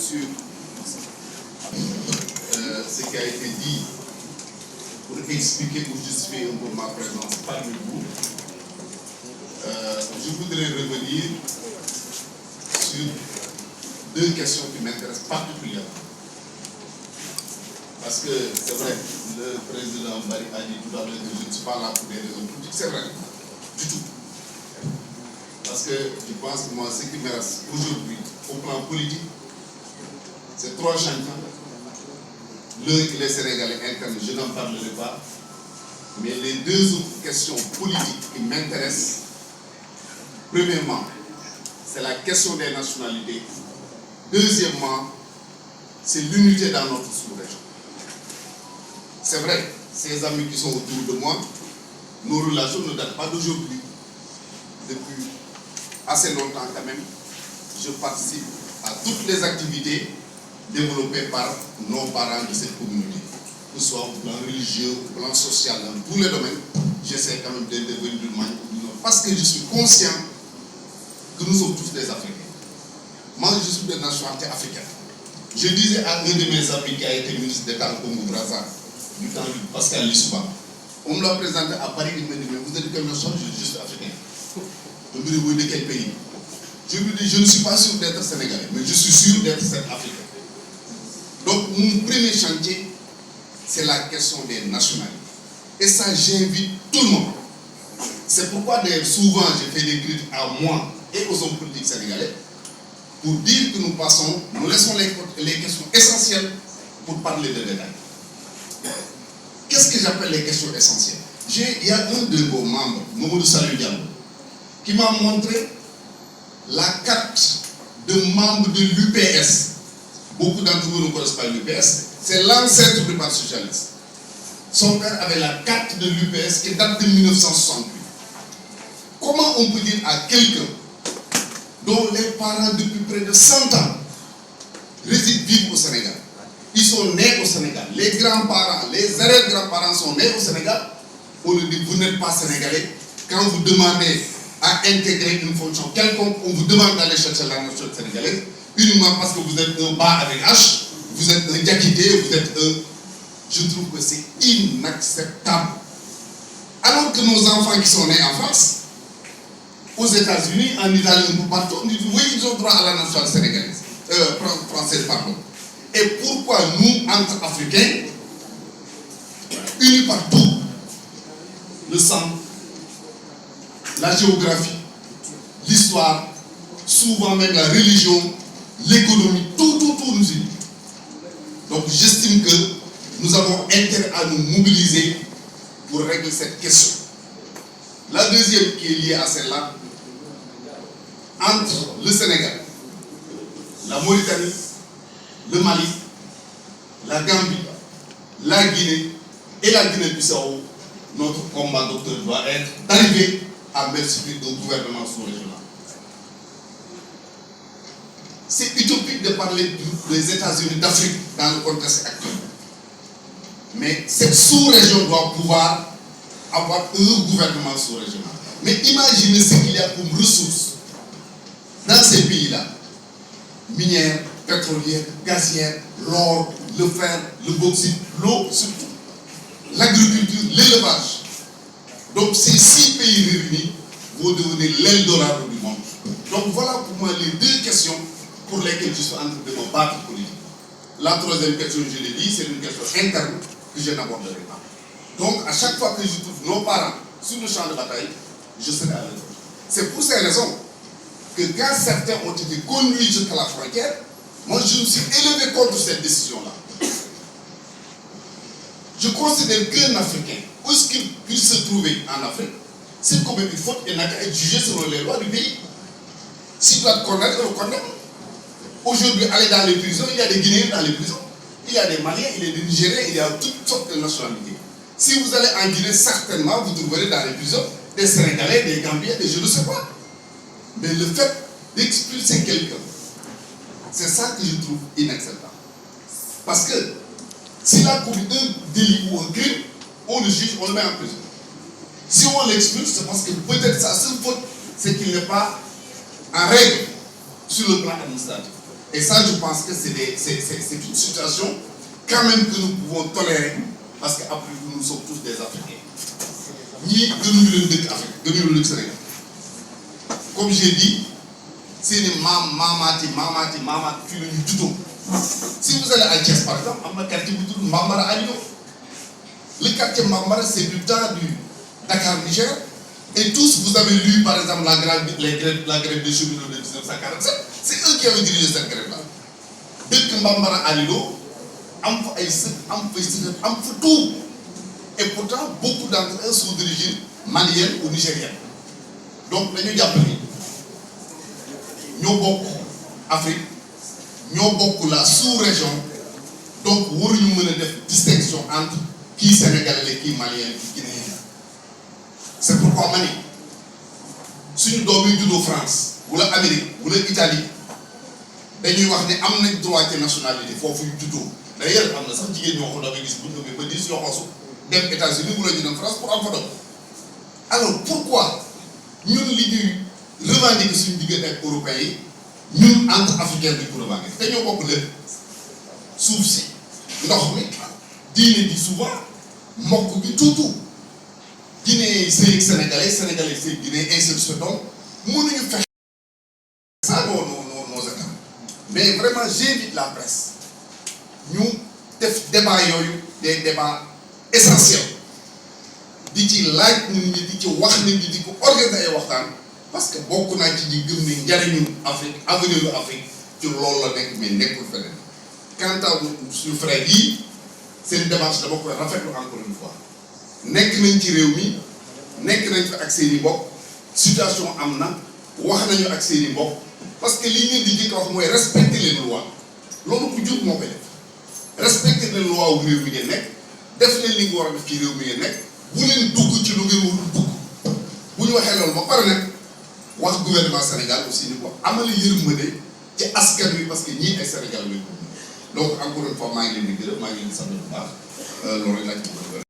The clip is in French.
sur ce qui a été dit pour expliquer ou justifier un peu ma présence parmi vous. Je voudrais revenir sur deux questions qui m'intéressent particulièrement. Parce que c'est vrai, le président Barry a dit tout à l'heure que je ne suis pas là pour des raisons politiques. C'est vrai, du tout. Parce que je pense que moi, ce qui me reste aujourd'hui au plan politique, c'est trois changements. L'un, il est sénégalais interne, je n'en parlerai pas. Mais les deux autres questions politiques qui m'intéressent, premièrement, c'est la question des nationalités. Deuxièmement, c'est l'unité dans notre sous-région. C'est vrai, ces amis qui sont autour de moi, nos relations ne datent pas d'aujourd'hui. Depuis assez longtemps quand même, je participe à toutes les activités développées par nos parents de cette communauté. Que ce soit au plan religieux, au plan social, dans tous les domaines, j'essaie quand même de devenir d'une manière ou d'une autre. Parce que je suis conscient que nous sommes tous des Africains. Moi, je suis de nationalité africaine. Je disais à un de mes amis qui a été ministre d'État au Congo-Brazzaville, du temps de Pascal Lissouba, on me l'a présenté à Paris, il me dit, mais vous êtes de quelle nation? Je dis, je suis africain. Je me dis, oui, de quel pays? Je lui dis, je ne suis pas sûr d'être sénégalais, mais je suis sûr d'être africain. Donc, mon premier chantier, c'est la question des nationalités. Et ça, j'invite tout le monde. C'est pourquoi souvent, j'ai fait des critiques à moi et aux hommes politiques sénégalais pour dire que nous laissons les questions essentielles pour parler de détails. Qu'est-ce que j'appelle les questions essentielles? Il y a un de vos membres, Mamadou Salou Diallo, qui m'a montré la carte de membre de l'UPS. Beaucoup d'entre vous ne connaissent pas l'UPS. C'est l'ancêtre du Parti socialiste. Son père avait la carte de l'UPS qui date de 1968. Comment on peut dire à quelqu'un dont les parents depuis près de 100 ans vivent au Sénégal, ils sont nés au Sénégal, les grands-parents, les arrière-grands-parents sont nés au Sénégal, on lui dit vous n'êtes pas sénégalais. Quand vous demandez à intégrer une fonction quelconque, on vous demande d'aller chercher la nationalité sénégalaise, uniquement parce que vous êtes un bas avec H, vous êtes un diakité, vous êtes un... Je trouve que c'est inacceptable. Alors que nos enfants qui sont nés en France, aux États-Unis, en Italie, un peu partout, on dit oui, ils ont droit à la nationalité sénégalaise, française, pardon. Et pourquoi nous, entre Africains, unis par tout, le sang, la géographie, l'histoire, souvent même la religion, l'économie, tout nous unit. Donc j'estime que nous avons intérêt à nous mobiliser pour régler cette question. La deuxième qui est liée à celle-là, entre le Sénégal, la Mauritanie, le Mali, la Gambie, la Guinée et la Guinée-Bissau, notre combat, docteur, doit être d'arriver à mettre sur un gouvernement sous-régional. C'est utopique de parler des États-Unis d'Afrique dans le contexte actuel. Mais cette sous-région doit pouvoir avoir un gouvernement sous-régional. Mais imaginez ce qu'il y a comme ressources dans ces pays-là. Minières, pétrolières, gazières, l'or, le fer, le bauxite, l'eau, surtout. L'agriculture, l'élevage. Donc ces 6 pays réunis vont devenir l'Eldorado du monde. Donc voilà pour moi les deux questions pour lesquelles je suis en train de me battre politique. La troisième question, je l'ai dit, c'est une question interne que je n'aborderai pas. Donc à chaque fois que je trouve nos parents sur le champ de bataille, je serai à leur côté. C'est pour ces raisons que quand certains ont été conduits jusqu'à la frontière, moi je me suis élevé contre cette décision-là. Je considère qu'un Africain, où est-ce qu'il puisse se trouver en Afrique, s'il commet une faute, il n'a qu'à être jugé selon les lois du pays. S'il doit condamner, on le condamne. Aujourd'hui, aller dans les prisons, il y a des Guinéens dans les prisons, il y a des Maliens, il y a des Nigériens, il y a toutes sortes de nationalités. Si vous allez en Guinée, certainement, vous trouverez dans les prisons des Sénégalais, des Gambiens, des je ne sais pas. Mais le fait d'expulser quelqu'un, c'est ça que je trouve inacceptable. Parce que s'il a commis un délit ou un crime, on le juge, on le met en prison. Si on l'expulse, c'est parce que peut-être sa seule faute, c'est qu'il n'est pas en règle sur le plan administratif. Et ça, je pense que c'est une situation quand même que nous pouvons tolérer parce qu'après nous sommes tous des Africains. Ni de Afrique, Sénégal. Comme j'ai dit, c'est une mamati, du tout. Si vous allez à Thiès, par exemple, il y a un quartier qui s'appelle Mbambara Alio. Le quartier Mbambara, c'est du temps du Dakar-Niger. Et tous, vous avez lu, par exemple, la grève des cheminots de 1947. C'est eux qui avaient dirigé cette grève-là. Dès que Mbambara Alio, tout. Et pourtant, beaucoup d'entre eux sont d'origine malienne ou nigérienne. Donc, nous avons ñoo bokk Afrique ñoo bokk la sous-région donc waruñu mën a def distinction entre kii sénégalais kii malien kii guinéen. C'est pourquoi ma ni suñu doom yi juddoo France wala Amérique wala Italie dañuy wax ne am nañ droit ci nationalité foofu yu juddoo. D'ailleurs am na sax jigéen ñoo ko doon gis bu ñu demee ba 10 yoo xoosu dem États-Unis wala ñu dem France pour am fa doom. Alors pourquoi ñun li ñuy revendiquer suñu diggante ak européens yi ñun entre africains bi ko revendiquer te ñoo bokk lépp suuf si ndox mi diine ji souvent mbokk gi tuutu Guinée sëy sénégalais sëy Guinée ainsi de suite donc mënuñu fexe ça nos états mais vraiment j'invite la presse ñu def débat yooyu des débats essentiels di ci laaj nit ñi di ci wax nit ñi di ko organiser ay waxtaan parce que bokk naa ci ñi gëm ne njariñu Afrique avenir lu Afrique ci loolu la nekk mais nekkul feneen. Quant à suñu frère yi seen démarche dama koy rafetlu encore une fois nekk nañ ci réew mi nekk nañ fa ak seen i mbokk situation am na wax nañu ak seen i mbokk parce que li ngeen di njëkk a wax mooy respecter les lois loolu ku jur moo koy def respecter les lois wu réew mi ngeen nekk def leen li nga war a def ci réew mi ngeen nekk bu leen dugg ci lu ngeen warul dugg bu ñu waxee loolu ba pare nag. wax gouvernement Sénégal aussi ni ko amale yërmande ci askan wi parce que ñii ay Sénégal lañ ko donc encore une fois maa ngi leen di gërëm maa ngi leen di sant bu baax loolu rek laa ci bëgg